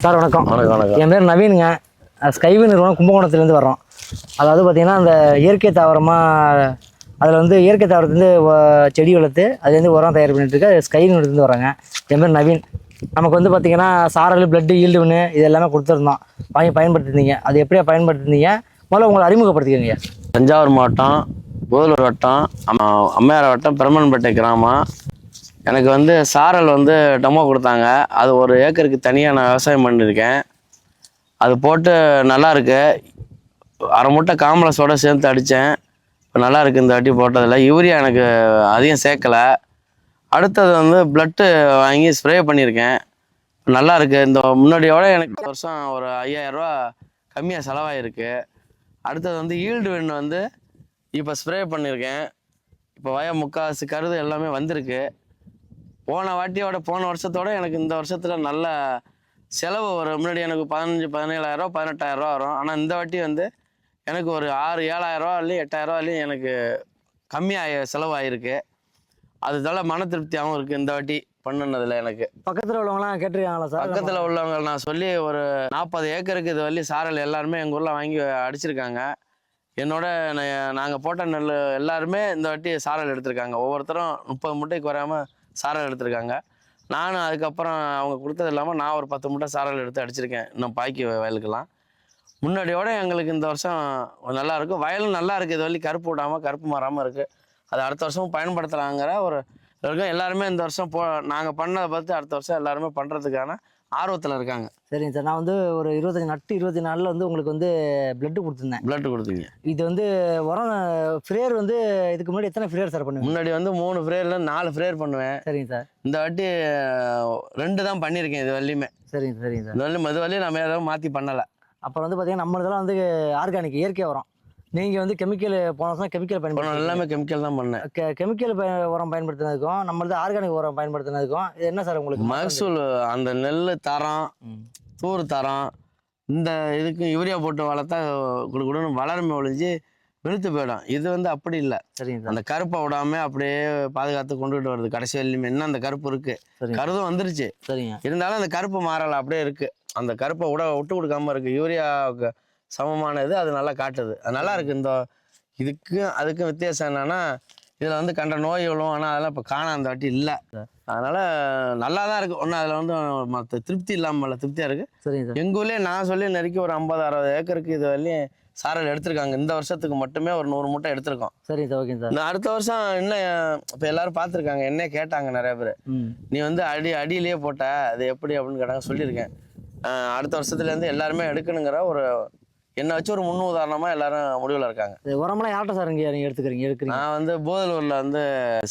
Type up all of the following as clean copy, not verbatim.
Sir வணக்கம். வணக்கம். என் பேர் நவீனுங்க. ஸ்கைவி நிறுவனம் கும்பகோணத்துலேருந்து வர்றோம். அதாவது பார்த்திங்கன்னா அந்த இயற்கை தாவரமாக அதில் வந்து இயற்கை தாவரத்துலேருந்து செடி வளர்த்து அதுலேருந்து உரம் தயார் பண்ணிட்டு இருக்க ஸ்கை நிறுவனத்துலேருந்து வராங்க. என் பேர் நவீன். நமக்கு வந்து பார்த்திங்கன்னா சாரல் பிளட்டு ஈல்டுன்னு இது எல்லாமே கொடுத்துருந்தோம், வாங்கி பயன்படுத்திருந்தீங்க. அது எப்படியா பயன்படுத்திருந்தீங்க முதல்ல உங்களை அறிமுகப்படுத்திக்கங்க. தஞ்சாவூர் மாவட்டம், போதலூர் வட்டம், அம்மையார் வட்டம், பெருமன்பேட்டை கிராமம். எனக்கு வந்து சாரல் வந்து டெமோ கொடுத்தாங்க. அது 1 ஏக்கருக்கு தனியாக நான் விவசாயம் பண்ணியிருக்கேன். அது போட்டு நல்லாயிருக்கு. அரை மூட்டை காம்ப்ளெக்ஸோடு சேர்த்து அடித்தேன். இப்போ நல்லாயிருக்கு. இந்த வாட்டி போட்டதில் யூரியா எனக்கு அதிகம் சேர்க்கலை. அடுத்தது வந்து பிளட்டு வாங்கி ஸ்ப்ரே பண்ணியிருக்கேன். நல்லாயிருக்கு. இந்த முன்னாடியோட எனக்கு இந்த வருஷம் ஒரு 5000 ரூபா கம்மியாக செலவாகிருக்கு. அடுத்தது வந்து ஈல்டு வெண்ணு வந்து இப்போ ஸ்ப்ரே பண்ணியிருக்கேன். இப்போ முக்கால்வாசி கருது எல்லாமே வந்திருக்கு. போன வருஷத்தோட எனக்கு இந்த வருஷத்தில் நல்ல செலவு வரும். முன்னாடி எனக்கு 17,000 ரூபா 18,000 ரூபா வரும். ஆனால் இந்த வாட்டி வந்து எனக்கு ஒரு 7,000 ரூபா இல்லையும் 8,000 ரூபா இல்லையும் எனக்கு கம்மியாக செலவாகிருக்கு. அதுதால மன திருப்தியாகவும் இருக்குது இந்த வாட்டி பண்ணுனதில். எனக்கு பக்கத்தில் உள்ளவங்களாம் கேட்டிருக்காங்களா சார்? பக்கத்தில் உள்ளவங்க நான் சொல்லி ஒரு 40 ஏக்கருக்கு இது வரலையும் சாரல் எல்லாருமே எங்கள் ஊரில் வாங்கி அடிச்சிருக்காங்க. என்னோட நாங்கள் போட்ட நெல் எல்லாருமே இந்த வாட்டி சாரல் எடுத்திருக்காங்க. ஒவ்வொருத்தரும் 30 மூட்டைக்கு வராமல் சாரல் எடுத்திருக்காங்க. நானும் அதுக்கப்புறம் அவங்க கொடுத்தது இல்லாமல் நான் ஒரு 10 மூட்டை சாரல் எடுத்து அடிச்சிருக்கேன். இன்னும் பாய்க்கு வயலுக்கெல்லாம் முன்னாடியோட எங்களுக்கு இந்த வருஷம் நல்லாயிருக்கும். வயலும் நல்லா இருக்குது. இது வரலையும் கருப்பு விடாமல் கருப்பு மாறாமல் இருக்குது. அது அடுத்த வருஷமும் பயன்படுத்தலாங்கிற ஒரு இருக்கும். எல்லாருமே இந்த வருஷம் நாங்கள் பண்ணதை பார்த்து அடுத்த வருஷம் எல்லாருமே பண்ணுறதுக்கான ஆர்வத்தில் இருக்காங்க. சரிங்க சார். நான் வந்து ஒரு 25 நாளில் வந்து உங்களுக்கு வந்து பிளட்டு கொடுத்துருந்தேன். பிளட்டு கொடுத்தீங்க. இது வந்து உரம் ஃப்ரேயர் வந்து இதுக்கு முன்னாடி எத்தனை ஃப்ரேயர் சார் பண்ணுவேன்? முன்னாடி வந்து 3 ஃப்ரேயர்ல 4 ஃப்ரேயர் பண்ணுவேன். சரிங்க சார். இந்த வாட்டி 2 தான் பண்ணியிருக்கேன் இது வரலையுமே. சரிங்க சரிங்க சார். இது வரலையும் நம்ம எதாவது மாற்றி பண்ணலை. அப்புறம் வந்து பார்த்தீங்கன்னா நம்ம இதெல்லாம் வந்து ஆர்கானிக் இயற்கை உரம். நீங்கள் வந்து கெமிக்கல் போன வருஷம் கெமிக்கல் பயன்படுத்த எல்லாமே கெமிக்கல் தான் பண்ணேன். கெமிக்கல் உரம் பயன்படுத்தினதுக்கும் நம்மளது ஆர்கானிக் உரம் பயன்படுத்தினதுக்கும் இது என்ன சார் உங்களுக்கு மகசூல்? அந்த நெல் தரம், தூர் தரம், இந்த இதுக்கு யூரியா போட்டு வளர்த்தா கொடுக்கணும்னு வளருமே ஒழிஞ்சு வெளுத்து போயிடும். இது வந்து அப்படி இல்லை. சரிங்க சார். அந்த கருப்பை விடாம அப்படியே பாதுகாத்து கொண்டுகிட்டு வருது. கடைசி வரையிலுமே என்ன அந்த கருப்பு இருக்கு, கருதும் வந்துருச்சு. சரிங்க. இருந்தாலும் அந்த கருப்பு மாறலை, அப்படியே இருக்கு. அந்த கருப்பை விட்டு கொடுக்காம இருக்கு. யூரியாவுக்கு சமமானது அது நல்லா காட்டுது. அது நல்லா இருக்கு. இந்த இதுக்கும் அதுக்கும் வித்தியாசம் என்னன்னா, இதில் வந்து கண்ட நோய்களும் ஆனால் அதெல்லாம் இப்போ காண அந்த வாட்டி இல்லை. அதனால நல்லா தான் இருக்கு. ஒன்றும் அதில் வந்து மற்ற திருப்தி இல்லாமல் திருப்தியாக இருக்கு. சரிங்க சார். எங்கள் ஊர்லேயே நான் சொல்லி நெருக்கி ஒரு 50-60 ஏக்கருக்கு இது வரலையும் சாரல் எடுத்திருக்காங்க. இந்த வருஷத்துக்கு மட்டுமே ஒரு 100 மூட்டை எடுத்திருக்கோம். சரிங்க சார். ஓகேங்க சார். நான் அடுத்த வருஷம் இன்னும் இப்போ எல்லாரும் பார்த்துருக்காங்க. என்ன கேட்டாங்க நிறைய பேர், நீ வந்து அடியிலேயே போட்ட அது எப்படி அப்படின்னு கேட்டாங்க. சொல்லியிருக்கேன். அடுத்த வருஷத்துலேருந்து எல்லாருமே எடுக்கணுங்கிற ஒரு என்னை வச்சு ஒரு முன் உதாரணமாக எல்லாரும் முடிவில் இருக்காங்க. உரமெல்லாம் யார்கிட்ட சார் நீங்கள் எடுக்கிறீங்க? நான் வந்து போதலூரில் வந்து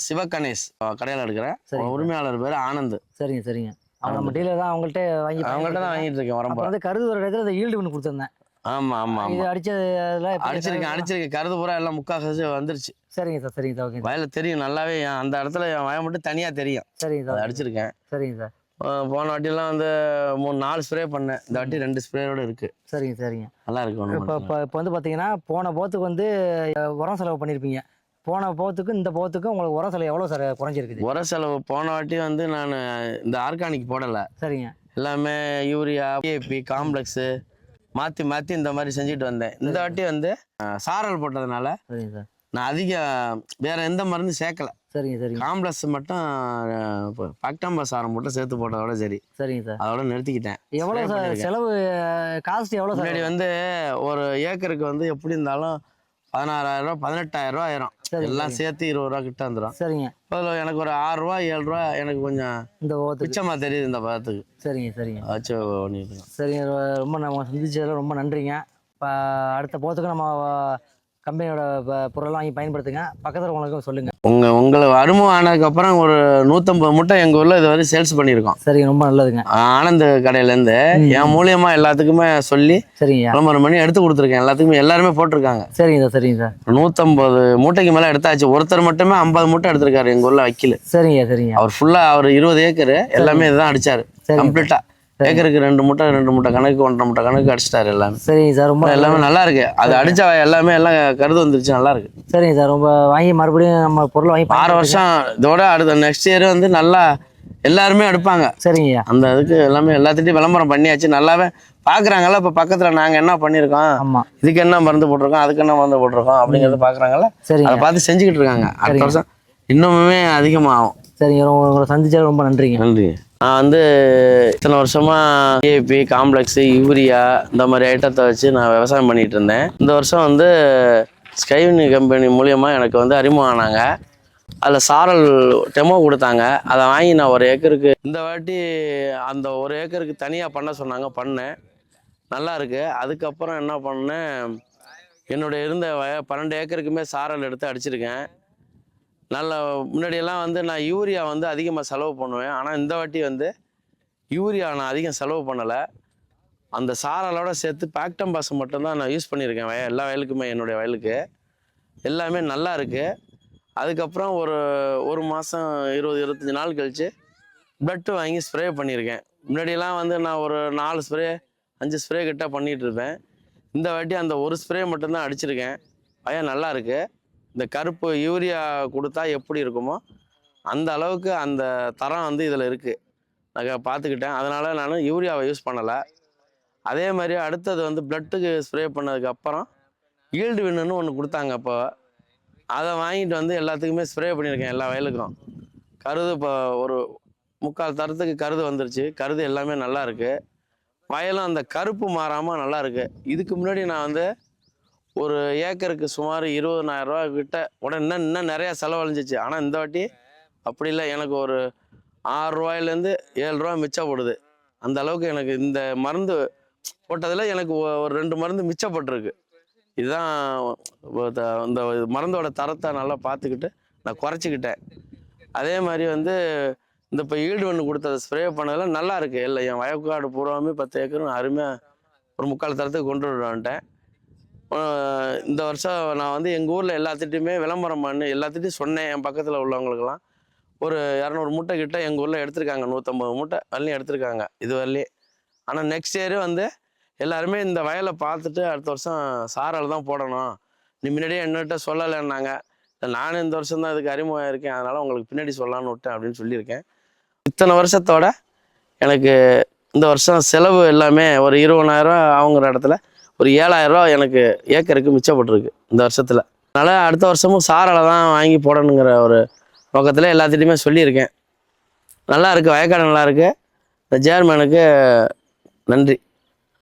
சிவகணேஷ் கடையில் எடுக்கிறேன். உரிமையாளர் பேர் ஆனந்த். சரிங்க சரிங்க. நம்ம டீலர் தான் அவங்கள்ட்ட தான் வாங்கிட்டு இருக்கேன். உரம் வந்து கருது ஒரு இடத்துல அந்த ஈல்டு ஒன்று கொடுத்துருந்தேன். ஆமாம் ஆமாம். இது அடிச்சிருக்கேன். கருது பூரா எல்லாம் முக்கால்வாசி வந்துருச்சு. சரிங்க சார். சரிங்க சார். ஓகே. வயலில் தெரியும் நல்லாவே. அந்த இடத்துல என் வயல் மட்டும் தனியாக தெரியும். சரிங்க சார். அடிச்சிருக்கேன். சரிங்க சார். போன வாட்டிலாம் வந்து 3-4 ஸ்ப்ரே பண்ணேன். இந்த வாட்டி 2 ஸ்ப்ரேயோடு இருக்குது. சரிங்க சரிங்க. நல்லா இருக்கு. இப்போ வந்து பார்த்தீங்கன்னா போன போத்துக்கு வந்து உரம் செலவு பண்ணியிருப்பீங்க. போன போத்துக்கும் இந்த போத்துக்கும் உங்களுக்கு உரம் செலவு எவ்வளோ சார் குறைஞ்சிருக்குது? உர செலவு போன வாட்டி வந்து நான் இந்த ஆர்கானிக் போடலை. சரிங்க. எல்லாமே யூரியா, PAP, காம்ப்ளெக்ஸு மாற்றி இந்த மாதிரி செஞ்சுட்டு வந்தேன். இந்த வாட்டி வந்து சாரல் போட்டதுனால சரிங்க சார் நான் அதிகம் வேறு எந்த மருந்து சேர்க்கலை. சரிங்க சரிங்க. காம்ப்ளெக்ஸ் மட்டும் பாக்டாம்பஸ் சாரம் மட்டும் சேர்த்து போட்டதோட சரி. சரிங்க சார். அதோட நிறுத்திக்கிட்டேன். எவ்வளோ சார் செலவு? காஸ்ட் எவ்வளோ சார்? முன்னாடி வந்து ஒரு ஏக்கருக்கு வந்து எப்படி இருந்தாலும் 16,000 ரூபா 18,000 ரூபா ஆயிரும். எல்லாம் சேர்த்து 20 ரூபா கிட்ட வந்துடும். சரிங்க. அதில் எனக்கு ஒரு 6 ரூபா 7 ரூபா எனக்கு கொஞ்சம் இந்த மிச்சமாக தெரியுது இந்த பதத்துக்கு. சரிங்க சரிங்க. வச்சு பண்ணிட்டு சரிங்க. ரொம்ப நம்ம சந்திச்சதில் ரொம்ப நன்றிங்க. இப்போ அடுத்த போத்துக்கு நம்ம கம்பெனியோட பொருளெல்லாம் வாங்கி பயன்படுத்துங்க. பக்கத்தில் உங்களுக்கும் சொல்லுங்கள். உங்களுக்கு அறிமுகம் ஆனதுக்கப்புறம் ஒரு 150 மூட்டை எங்கள் ஊரில் இது வரை சேல்ஸ் பண்ணியிருக்கோம். சரிங்க. ரொம்ப நல்லதுங்க. ஆனந்த் கடையிலேருந்து என் மூலியமாக எல்லாத்துக்குமே சொல்லி சரிங்க விளம்பரம் பண்ணி எடுத்து கொடுத்துருக்கேன். எல்லாருமே போட்டிருக்காங்க. சரிங்க சார். சரிங்க சார். 150 மூட்டைக்கு மேலே எடுத்தாச்சு. ஒருத்தர் மட்டுமே 50 மூட்டை எடுத்திருக்காரு எங்கள் ஊரில் வக்கீல். சரிங்க சரிங்க. அவர் ஃபுல்லாக அவர் 20 ஏக்கரு எல்லாமே இதுதான் அடித்தார் கம்ப்ளீட்டாக. ஏக்கருக்கு 2 மூட்டை கணக்கு 1.5 மூட்டை கணக்கு அடிச்சிட்டாரு எல்லாமே. சரிங்க சார். ரொம்ப எல்லாமே நல்லா இருக்கு. அது அடிச்சா எல்லாமே எல்லாம் கருது வந்துருச்சு. நல்லா இருக்கு. சரிங்க சார். ரொம்ப வாங்கி மறுபடியும் நம்ம பொருள் வாங்கி 6 வருஷம் இதோட அடுத்த நெக்ஸ்ட் இயர் வந்து நல்லா எல்லாருமே எடுப்பாங்க. சரிங்கய்யா. அந்த இதுக்கு எல்லாமே எல்லாத்திட்டையும் விளம்பரம் பண்ணியாச்சு, நல்லாவே பார்க்குறாங்கல்ல. இப்போ பக்கத்தில் நாங்கள் என்ன பண்ணியிருக்கோம், ஆமாம். இதுக்கு என்ன மருந்து போட்டிருக்கோம், அதுக்கு என்ன மருந்து போட்டிருக்கோம் அப்படிங்கிறத பார்க்குறாங்கல்ல. சரிங்க. அதை பார்த்து செஞ்சுக்கிட்டு இருக்காங்க. அடுத்த வருஷம் இன்னுமே அதிகமாகும். சரிங்க, உங்களை சந்திச்சா ரொம்ப நன்றிங்க. நன்றி. நான் வந்து இத்தனை வருஷமாக டிஏபி, காம்ப்ளெக்ஸு, யூரியா இந்த மாதிரி ஐட்டத்தை வச்சு நான் விவசாயம் பண்ணிகிட்டு இருந்தேன். இந்த வருஷம் வந்து ஸ்கைவின் கம்பெனி மூலியமாக எனக்கு வந்து அறிமுகம் ஆனாங்க. அதில் சாரல் டெமோ கொடுத்தாங்க. அதை வாங்கி நான் 1 ஏக்கருக்கு இந்த வாட்டி அந்த 1 ஏக்கருக்கு தனியாக பண்ண சொன்னாங்க, பண்ணேன். நல்லா இருக்கு. அதுக்கப்புறம் என்ன பண்ணேன், என்னுடைய இருந்த 12 ஏக்கருக்குமே சாரல் எடுத்து அடிச்சிருக்கேன். நல்ல முன்னாடியெல்லாம் வந்து நான் யூரியா வந்து அதிகமாக செலவு பண்ணுவேன். ஆனால் இந்த வாட்டி வந்து யூரியா நான் அதிகம் செலவு பண்ணலை. அந்த சாரலோட சேர்த்து பாக்டம்பாஸ் மட்டும்தான் நான் யூஸ் பண்ணியிருக்கேன் எல்லா வயலுக்குமே. என்னுடைய வயலுக்கு எல்லாமே நல்லா இருக்குது. அதுக்கப்புறம் ஒரு மாதம் 20-25 நாள் கழித்து பிளட்டு வாங்கி ஸ்ப்ரே பண்ணியிருக்கேன். முன்னாடியெல்லாம் வந்து நான் ஒரு 4 ஸ்ப்ரே 5 ஸ்ப்ரே கிட்ட பண்ணிகிட்டு இருப்பேன். இந்த வாட்டி அந்த ஒரு ஸ்ப்ரே மட்டும்தான் அடிச்சிருக்கேன். நல்லா இருக்குது. இந்த கருப்பு யூரியா கொடுத்தா எப்படி இருக்குமோ அந்த அளவுக்கு அந்த தரம் வந்து இதில் இருக்குது. நான் பார்த்துக்கிட்டேன். அதனால் நான் யூரியாவை யூஸ் பண்ணலை. அதே மாதிரி அடுத்தது வந்து பிளட்டுக்கு ஸ்ப்ரே பண்ணதுக்கப்புறம் ஈல்டு வின்னுன்னு ஒன்று கொடுத்தாங்க. அப்போ அதை வாங்கிட்டு வந்து எல்லாத்துக்குமே ஸ்ப்ரே பண்ணியிருக்கேன், எல்லா வயலுக்கும். கருது இப்போ ஒரு 3/4 தரத்துக்கு கருது வந்துருச்சு. கருது எல்லாமே நல்லா இருக்குது. வயலும் அந்த கருப்பு மாறாமல் நல்லா இருக்குது. இதுக்கு முன்னாடி நான் வந்து ஒரு ஏக்கருக்கு சுமார் 20,000 ரூபா கிட்ட இன்னும் நிறையா செலவழிஞ்சிச்சு. ஆனால் இந்த வாட்டி அப்படி இல்லை. எனக்கு ஒரு 6 ரூபாயிலேருந்து 7 ரூபா மிச்சப்படுது. அந்த அளவுக்கு எனக்கு இந்த மருந்து போட்டதில் எனக்கு ஒரு 2 மருந்து மிச்சப்பட்டிருக்கு. இதுதான் இந்த மருந்தோட தரத்தை நல்லா பார்த்துக்கிட்டு நான் குறைச்சிக்கிட்டேன். அதே மாதிரி வந்து இந்த இப்போ ஈல்டு ஒன்று கொடுத்தது ஸ்ப்ரே பண்ணதெல்லாம் நல்லா இருக்குது. இல்லை என் வயக்காடு பூராமே 10 ஏக்கரும் அருமையாக ஒரு 3/4 தரத்துக்கு கொண்டு வந்துட்டேன். இந்த வருஷம் நான் வந்து எங்கள் ஊரில் எல்லாத்துட்டையுமே விளம்பரம் பண்ணி எல்லாத்துட்டையும் சொன்னேன். என் பக்கத்தில் உள்ளவங்களுக்கெல்லாம் ஒரு 200 மூட்டை கிட்ட எங்கள் ஊரில் எடுத்திருக்காங்க. 150 மூட்டை வரலையும் எடுத்திருக்காங்க இது வரலையும். ஆனால் நெக்ஸ்ட் இயரு வந்து எல்லாருமே இந்த வயலை பார்த்துட்டு அடுத்த வருஷம் சாரல் தான் போடணும், நீ முன்னாடியே என்னகிட்ட சொல்லலைன்னாங்க. நானும் இந்த வருஷம் தான் இதுக்கு அறிமுகம் இருக்கேன், அதனால் உங்களுக்கு பின்னாடி சொல்லலான்னு விட்டேன் அப்படின்னு சொல்லியிருக்கேன். இத்தனை வருஷத்தோட எனக்கு இந்த வருஷம் செலவு எல்லாமே ஒரு 20,000 ரூபா ஆகுங்கிற இடத்துல ஒரு 7,000 ரூபா எனக்கு ஏக்கருக்கு மிச்சப்பட்டிருக்கு இந்த வருஷத்தில். அதனால் அடுத்த வருஷமும் சாரலை தான் வாங்கி போடணுங்கிற ஒரு நோக்கத்தில் எல்லாத்திட்டையுமே சொல்லியிருக்கேன். நல்லா இருக்குது, வயக்காடு நல்லா இருக்குது. இந்த சேர்மேனுக்கு நன்றி.